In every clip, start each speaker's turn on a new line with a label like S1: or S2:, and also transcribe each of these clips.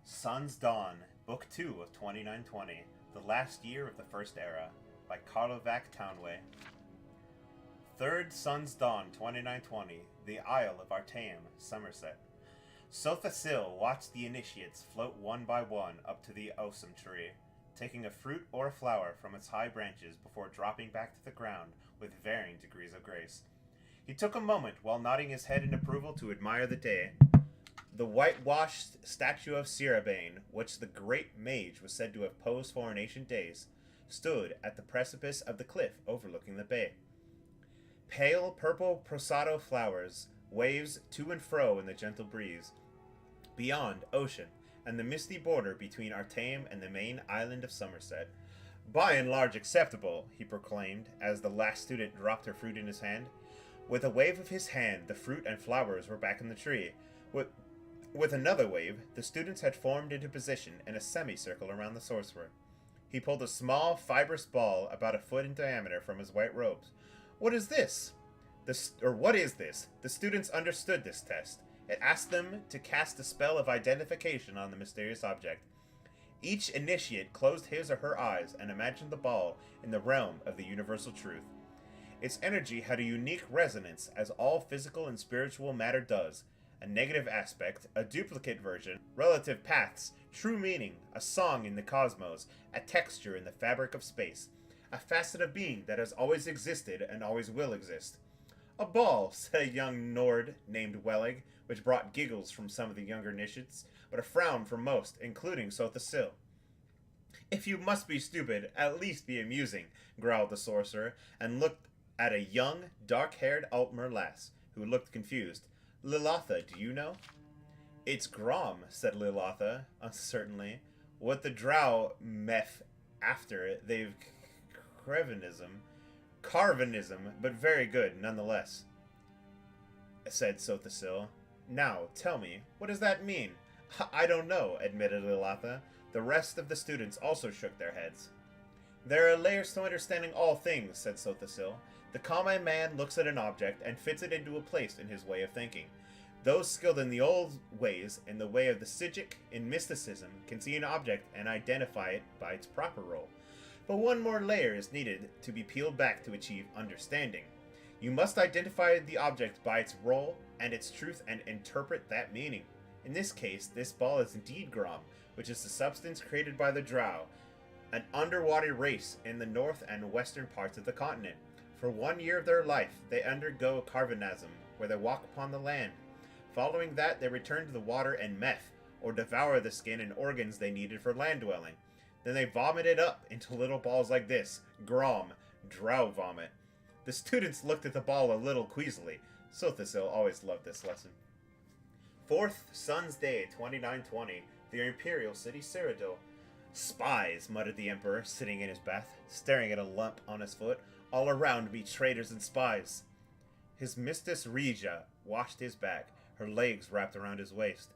S1: Sun's Dawn, Book 2 of 2920, The Last Year of the First Era, by Karlovac Townway. Third Sun's Dawn 2920, The Isle of Artaeum, Somerset. Sothasil watched the initiates float one by one up to the osum tree, taking a fruit or a flower from its high branches before dropping back to the ground with varying degrees of grace. He took a moment while nodding his head in approval to admire the day. The whitewashed statue of Sirabane, which the great mage was said to have posed for in ancient days, stood at the precipice of the cliff overlooking the bay. Pale purple prosado flowers waves to and fro in the gentle breeze. Beyond, ocean, and the misty border between Artaeum and the main island of Somerset. By and large acceptable, he proclaimed, as the last student dropped her fruit in his hand. With a wave of his hand, the fruit and flowers were back in the tree. With another wave, the students had formed into position in a semicircle around the sorcerer. He pulled a small, fibrous ball about a foot in diameter from his white robes. What is this? What is this? The students understood this test. It asked them to cast a spell of identification on the mysterious object. Each initiate closed his or her eyes and imagined the ball in the realm of the universal truth. Its energy had a unique resonance, as all physical and spiritual matter does. A negative aspect, a duplicate version, relative paths, true meaning, a song in the cosmos, a texture in the fabric of space, a facet of being that has always existed and always will exist. A ball, said a young Nord named Wellig, which brought giggles from some of the younger initiates, but a frown from most, including Sothasil. If you must be stupid, at least be amusing, growled the sorcerer, and looked at a young, dark-haired Altmer lass, who looked confused. Lillatha, do you know? It's Grom, said Lillatha, uncertainly. What the drow meth after it, they've Carvanism, but very good, nonetheless, said Sothasil. Now, tell me, what does that mean? I don't know, admitted Lillatha. The rest of the students also shook their heads. There are layers to understanding all things, said Sothasil. The common man looks at an object and fits it into a place in his way of thinking. Those skilled in the old ways, in the way of the Psijic, in mysticism, can see an object and identify it by its proper role. But one more layer is needed to be peeled back to achieve understanding. You must identify the object by its role and its truth and interpret that meaning. In this case, this ball is indeed Grom, which is the substance created by the Drow, an underwater race in the north and western parts of the continent. For 1 year of their life, they undergo Carvanasm, where they walk upon the land. Following that, they return to the water and meth, or devour the skin and organs they needed for land dwelling. Then they vomit it up into little balls like this, Grom, drow vomit. The students looked at the ball a little queasily. Sothasil always loved this lesson. Fourth Sun's Day, 2920, the Imperial City Cyrodiil. Spies, muttered the Emperor, sitting in his bath, staring at a lump on his foot. All around be traitors and spies. His Mistress Regia washed his back, her legs wrapped around his waist.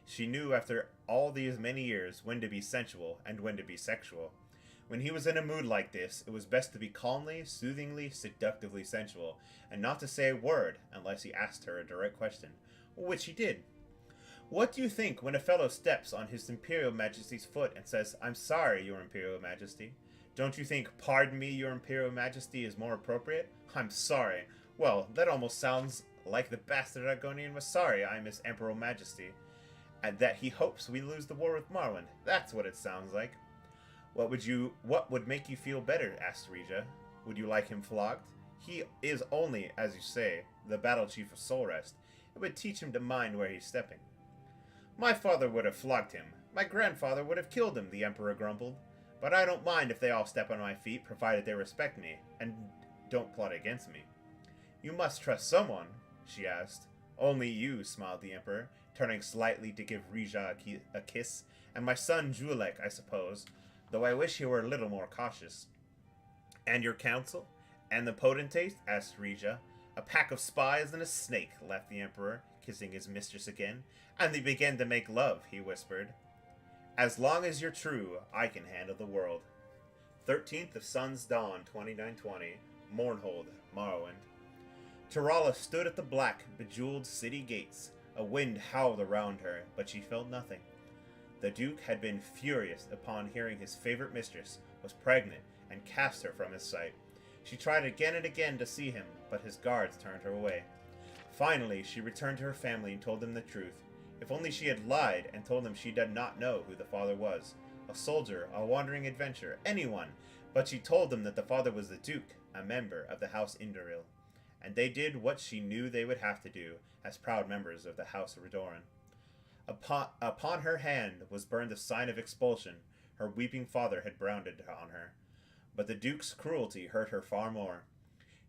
S1: She knew after all these many years when to be sensual and when to be sexual. When he was in a mood like this, it was best to be calmly, soothingly, seductively sensual, and not to say a word unless he asked her a direct question, which he did. What do you think when a fellow steps on His Imperial Majesty's foot and says, "I'm sorry, Your Imperial Majesty"? Don't you think, "Pardon me, Your Imperial Majesty" is more appropriate? I'm sorry. Well, that almost sounds like the bastard Argonian was sorry, I Miss Emperor Majesty, and that he hopes we lose the war with Marland. That's what it sounds like. What would make you feel better? Asked Regia. Would you like him flogged? He is only, as you say, the battle chief of Solrest. It would teach him to mind where he's stepping. My father would have flogged him. My grandfather would have killed him, the Emperor grumbled. But I don't mind if they all step on my feet, provided they respect me, and don't plot against me. You must trust someone, she asked. Only you, smiled the Emperor, turning slightly to give Regia a kiss, and my son Julek, I suppose, though I wish he were a little more cautious. And your council? And the potentate? Asked Regia. A pack of spies and a snake, laughed the Emperor, kissing his mistress again. And they began to make love, he whispered. As long as you're true, I can handle the world. 13th of Sun's Dawn, 2920, Mournhold, Morrowind. Tarala stood at the black, bejeweled city gates. A wind howled around her, but she felt nothing. The Duke had been furious upon hearing his favorite mistress was pregnant and cast her from his sight. She tried again and again to see him, but his guards turned her away. Finally, she returned to her family and told them the truth. If only she had lied and told them she did not know who the father was. A soldier, a wandering adventurer, anyone. But she told them that the father was the Duke, a member of the House Indoril. And they did what she knew they would have to do, as proud members of the House Redoran. Upon her hand was burned the sign of expulsion. Her weeping father had branded on her. But the Duke's cruelty hurt her far more.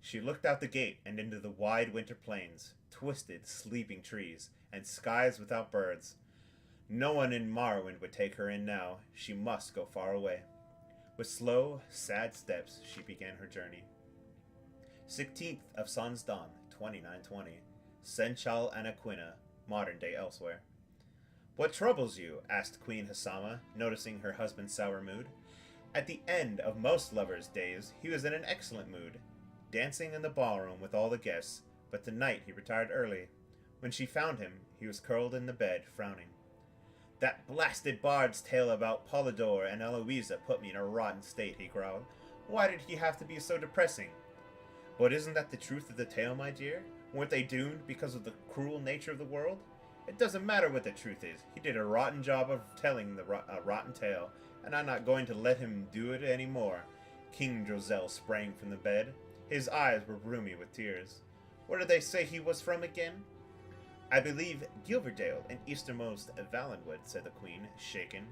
S1: She looked out the gate and into the wide winter plains, twisted, sleeping trees, and skies without birds. No one in Morrowind would take her in now. She must go far away. With slow, sad steps, she began her journey. 16th of Sun's Dawn, 2920. Senchal Anaquina, modern day elsewhere. What troubles you? Asked Queen Hasama, noticing her husband's sour mood. At the end of most lovers' days, he was in an excellent mood, dancing in the ballroom with all the guests, but tonight he retired early. When she found him, he was curled in the bed, frowning. That blasted bard's tale about Polydor and Eloisa put me in a rotten state, he growled. Why did he have to be so depressing? But isn't that the truth of the tale, my dear? Weren't they doomed because of the cruel nature of the world? It doesn't matter what the truth is. He did a rotten job of telling the rotten tale, and I'm not going to let him do it any more. King Drozel sprang from the bed. His eyes were roomy with tears. Where did they say he was from again? I believe Gilverdale in easternmost Valenwood, said the queen, shaken.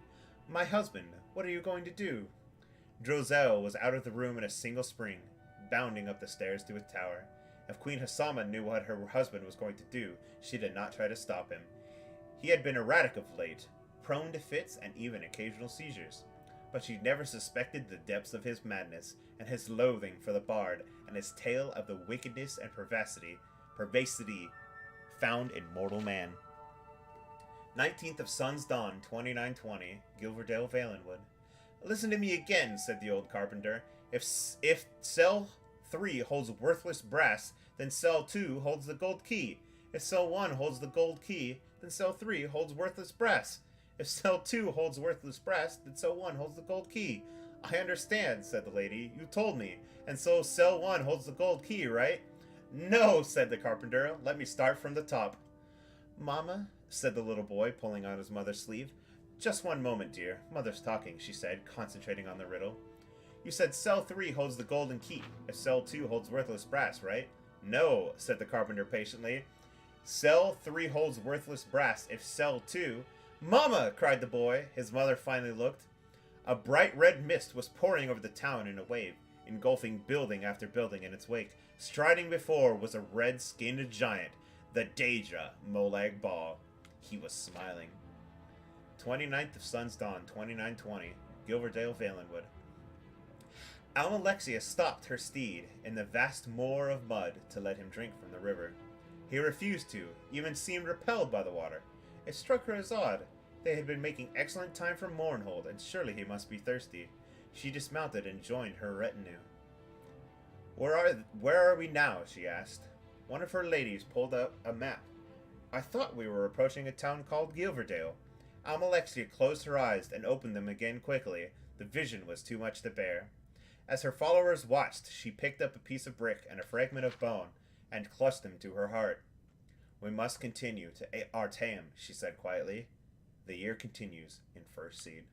S1: My husband, what are you going to do? Drozel was out of the room in a single spring, bounding up the stairs to his tower. If Queen Hasama knew what her husband was going to do, she did not try to stop him. He had been erratic of late, prone to fits and even occasional seizures. But she never suspected the depths of his madness, and his loathing for the bard, and his tale of the wickedness and perversity found in mortal man. 19th of Sun's Dawn, 2920, Gilverdale, Valenwood. Listen to me again, said the old carpenter. If cell 3 holds worthless brass, then cell 2 holds the gold key. If cell 1 holds the gold key, then cell 3 holds worthless brass. If cell 2 holds worthless brass, then cell 1 holds the gold key. I understand, said the lady. You told me. And so cell 1 holds the gold key, right? No, said the carpenter. Let me start from the top. Mama, said the little boy, pulling on his mother's sleeve. Just one moment, dear. Mother's talking, she said, concentrating on the riddle. You said cell 3 holds the golden key, if cell 2 holds worthless brass, right? No, said the carpenter patiently. Cell 3 holds worthless brass if cell 2... Mama! Cried the boy. His mother finally looked. A bright red mist was pouring over the town in a wave, engulfing building after building in its wake. Striding before was a red-skinned giant, the Daedra Molag Bal. He was smiling. 29th of Sun's Dawn, 2920, Gilverdale, Valenwood. Almalexia stopped her steed in the vast moor of mud to let him drink from the river. He refused to, even seemed repelled by the water. It struck her as odd. They had been making excellent time for Mournhold, and surely he must be thirsty. She dismounted and joined her retinue. Where are we now? She asked. One of her ladies pulled out a map. I thought we were approaching a town called Gilverdale. Almalexia closed her eyes and opened them again quickly. The vision was too much to bear. As her followers watched, she picked up a piece of brick and a fragment of bone, and clutched them to her heart. We must continue to Artaeum, she said quietly. The year continues in First Seed.